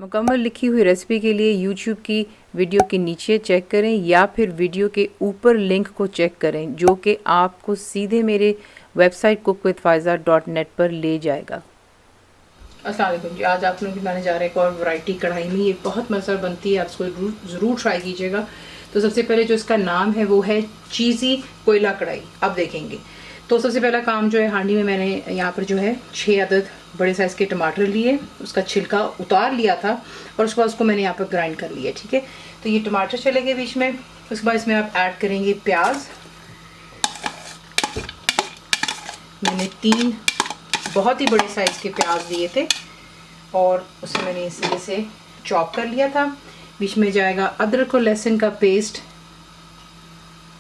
मुकम्मल लिखी हुई रेसिपी के लिए यूट्यूब की वीडियो के नीचे चेक करें या फिर वीडियो के ऊपर लिंक को चेक करें जो कि आपको सीधे मेरे वेबसाइट cookWithFaiza.net पर ले जाएगा। अस्सलाम वालेकुम जी, आज आप लोगों की बनाने जा रहे हैं एक और वैरायटी कढ़ाई में। ये बहुत मज़ेदार बनती है, आप इसको ज़रूर ट्राई कीजिएगा। तो सबसे पहले जो इसका नाम है वो है चीज़ी कोयला कढ़ाई। आप देखेंगे तो सबसे पहला काम जो है, हांडी में मैंने यहाँ पर जो है 6 अदद बड़े साइज़ के टमाटर लिए, उसका छिलका उतार लिया था और उसके बाद उसको मैंने यहाँ पर ग्राइंड कर लिया। ठीक है, तो ये टमाटर चले गए बीच में। उसके बाद इसमें आप ऐड करेंगे प्याज। मैंने 3 बहुत ही बड़े साइज़ के प्याज लिए थे और उसे मैंने इसी से चॉप कर लिया था। बीच में जाएगा अदरक और लहसुन का पेस्ट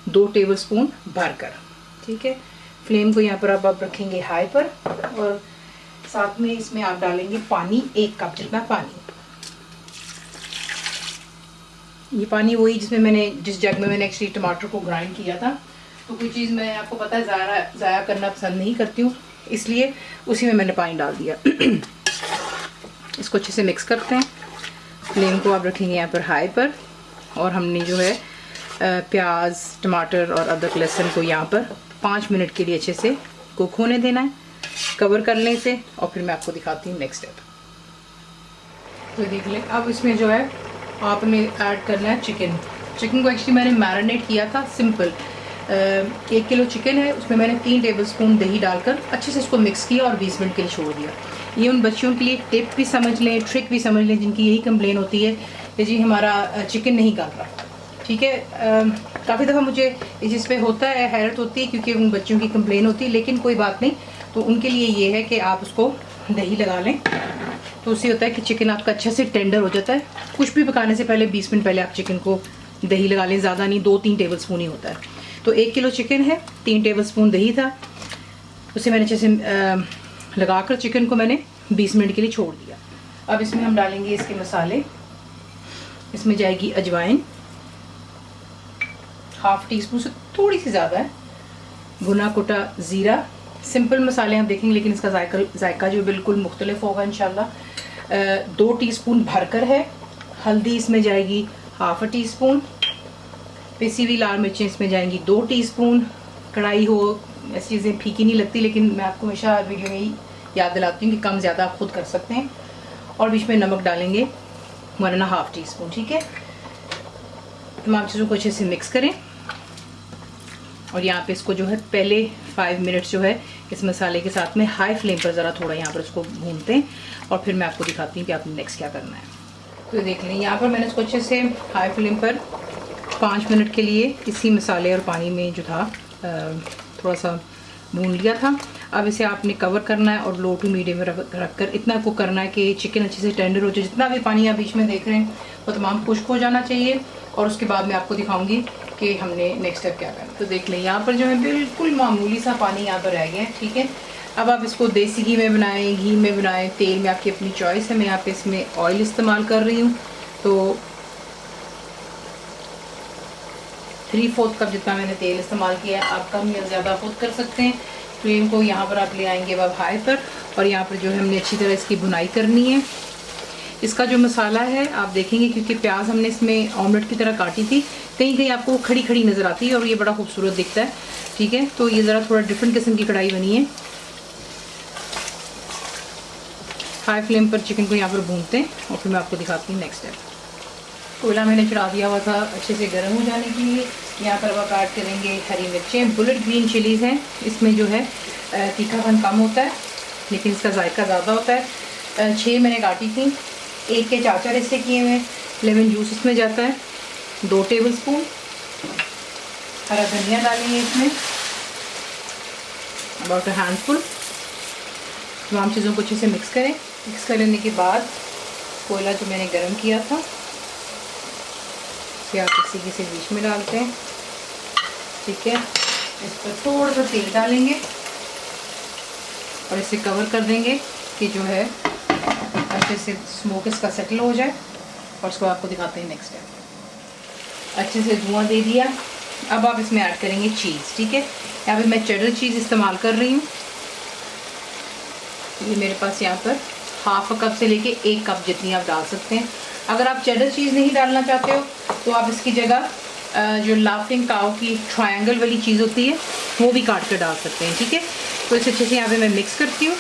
2 टेबलस्पून भरकर। ठीक है, फ्लेम को यहाँ पर आप रखेंगे हाई पर और साथ में इसमें आप डालेंगे पानी, 1 कप जितना पानी। ये पानी वही जिस जग में मैंने एक्चुअली टमाटर को ग्राइंड किया था। तो कोई चीज़ मैं आपको पता है ज़ाया करना पसंद नहीं करती हूँ, इसलिए उसी में मैंने पानी डाल दिया। इसको अच्छे से मिक्स करते हैं। फ्लेम को आप रखेंगे यहाँ पर हाई पर और हमने जो है प्याज, टमाटर और अदरक लहसुन को यहाँ पर 5 मिनट के लिए अच्छे से कुक होने देना है, कवर करने से। और फिर मैं आपको दिखाती हूँ नेक्स्ट स्टेप। तो देख लें, अब इसमें जो है आपने ऐड करना है चिकन को एक्चुअली मैंने मैरिनेट किया था सिंपल। 1 किलो चिकन है, उसमें मैंने 3 टेबलस्पून दही डालकर अच्छे से इसको मिक्स किया और 20 मिनट के लिए छोड़ दिया। ये उन बच्चों के लिए टिप भी समझ लें, ट्रिक भी समझ लें, जिनकी यही कंप्लेन होती है कि जी हमारा चिकन नहीं गल रहा। ठीक है, काफ़ी दफ़ा मुझे इस चीज़ पे होता है, हैरत होती है, क्योंकि उन बच्चों की कंप्लेन होती है। लेकिन कोई बात नहीं, तो उनके लिए ये है कि आप उसको दही लगा लें, तो उससे होता है कि चिकन आपका अच्छे से टेंडर हो जाता है। कुछ भी पकाने से पहले 20 मिनट पहले आप चिकन को दही लगा लें, ज़्यादा नहीं, 2-3 टेबलस्पून ही होता है। तो 1 किलो चिकन है, 3 टेबलस्पून दही था, उसे मैंने अच्छे से लगाकर चिकन को मैंने 20 मिनट के लिए छोड़ दिया। अब इसमें हम डालेंगे इसके मसाले। इसमें जाएगी अजवाइन, 1/2 टीस्पून से थोड़ी सी ज़्यादा है, भुना कुटा ज़ीरा। सिंपल मसाले आप देखेंगे, लेकिन इसका जायका जो बिल्कुल मुख्तलिफ होगा इंशाल्लाह। 2 टीस्पून भरकर है। हल्दी इसमें जाएगी 1/2 टीस्पून। पिसी हुई लाल मिर्चें इसमें जाएंगी 2 टीस्पून। कढ़ाई हो, ऐसी चीज़ें फीकी नहीं लगती, लेकिन मैं आपको हमेशा वीडियो में ही याद दिलाती हूँ कि कम ज़्यादा आप खुद कर सकते हैं। और बीच में नमक डालेंगे 1.5 टीस्पून। ठीक है, तमाम चीज़ों को अच्छे से मिक्स करें और यहाँ पे इसको जो है पहले 5 मिनट जो है इस मसाले के साथ में हाई फ्लेम पर ज़रा थोड़ा यहाँ पर इसको भूनते हैं और फिर मैं आपको दिखाती हूँ कि आपने नेक्स्ट क्या करना है। तो देख लें, यहाँ पर मैंने इसको अच्छे से हाई फ्लेम पर 5 मिनट के लिए इसी मसाले और पानी में जो था थोड़ा सा भून लिया था। अब इसे आपने कवर करना है और लो टू मीडियम में रख कर इतना कुक करना है कि चिकन अच्छे से टेंडर हो जाए। जितना भी पानी आप बीच में देख रहे हैं वो तमाम खुश्क हो जाना चाहिए और उसके बाद मैं आपको दिखाऊंगी कि हमने नेक्स्ट स्टेप क्या करना है। तो देख लें, यहाँ पर जो है बिल्कुल मामूली सा पानी यहाँ पर रह गया है। ठीक है, अब आप इसको देसी घी में बनाएं, घी में बनाएं, तेल में, आपकी अपनी चॉइस है। मैं यहाँ पे इसमें ऑयल इस्तेमाल कर रही हूँ, तो 3/4 कप जितना मैंने तेल इस्तेमाल किया है। आप कम या ज़्यादा खुद कर सकते हैं। फ्लेम को यहाँ पर आप ले आएंगे अब हाई पर और यहाँ पर जो है हमने अच्छी तरह इसकी भुनाई करनी है। इसका जो मसाला है आप देखेंगे, क्योंकि प्याज हमने इसमें ऑमलेट की तरह काटी थी, कहीं कहीं आपको खड़ी खड़ी नज़र आती है और ये बड़ा खूबसूरत दिखता है। ठीक है, तो ये ज़रा थोड़ा डिफरेंट किस्म की कढ़ाई बनी है। हाई फ्लेम पर चिकन को यहाँ पर भूनते हैं और फिर मैं आपको दिखाती हूँ नेक्स्ट स्टेप। कोयला मैंने चढ़ा दिया हुआ था अच्छे से गर्म हो जाने के लिए। यहाँ पर आप ऐड करेंगे हरी मिर्चें, बुलेट ग्रीन चिलीज़ हैं। इसमें जो है तीखापन कम होता है लेकिन इसका जायका ज़्यादा होता है। 6 मैंने काटी थी, 1 के 4 हिस्से किए हुए। लेमन जूस इसमें जाता है 2 टेबलस्पून। हरा धनिया डालेंगे इसमें अबाउट अ हैंडफुल। तमाम चीज़ों को अच्छे से मिक्स करें। मिक्स कर लेने के बाद कोयला जो मैंने गर्म किया था इसे आप इसी के बीच में डालते हैं। ठीक है, इस पर थोड़ा सा तेल डालेंगे और इसे कवर कर देंगे कि जो है अच्छे से स्मोक इसका सेटल हो जाए और उसको आपको दिखाते हैं नेक्स्ट स्टेप। अच्छे से धुआं दे दिया। अब आप इसमें ऐड करेंगे चीज़। ठीक है, यहाँ पे मैं चेडर चीज़ इस्तेमाल कर रही हूँ। ये मेरे पास यहाँ पर हाफ कप से लेके 1 कप जितनी आप डाल सकते हैं। अगर आप चेडर चीज़ नहीं डालना चाहते हो तो आप इसकी जगह जो लाफिंग काऊ की ट्रायंगल वाली चीज़ होती है वो भी काट कर डाल सकते हैं, ठीक है। तो इसे अच्छे से यहाँ पे मैं मिक्स करती हूँ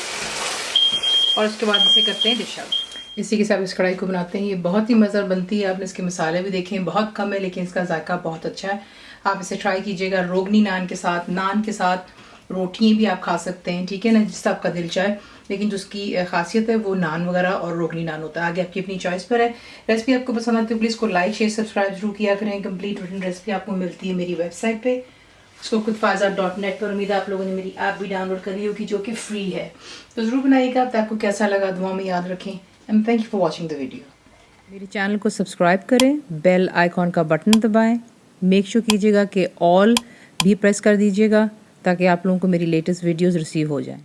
और उसके बाद इसे करते हैं डिश आउट। इसी के साथ इस कढ़ाई को बनाते हैं। ये बहुत ही मज़ेदार बनती है। आपने इसके मसाले भी देखे हैं, बहुत कम है लेकिन इसका जायका बहुत अच्छा है। आप इसे ट्राई कीजिएगा रोगनी नान के साथ, नान के साथ, रोटियाँ भी आप खा सकते हैं, ठीक है ना, जिससे आपका दिल चाहे। लेकिन जो उसकी खासियत है वो नान वगैरह और रोगनी नान होता है। आगे आपकी अपनी चॉइस पर है। रेसिपी आपको पसंद आती है प्लीज़ को लाइक शेयर सब्सक्राइब जरूर किया करें। कंप्लीट रिटन रेसिपी आपको मिलती है मेरी वेबसाइट पे उसको खुदफाजा.net पर। उम्मीद है आप लोगों ने मेरी ऐप भी डाउनलोड करी होगी जो कि फ्री है, तो ज़रूर बनाइएगा। अब आपको कैसा लगा दुआ में याद रखें। And thank you for watching the video. मेरे चैनल को सब्सक्राइब करें, बेल आइकॉन का बटन दबाएं, मेक श्योर कीजिएगा कि ऑल भी प्रेस कर दीजिएगा ताकि आप लोगों को मेरी लेटेस्ट वीडियोज़ रिसीव हो जाएं।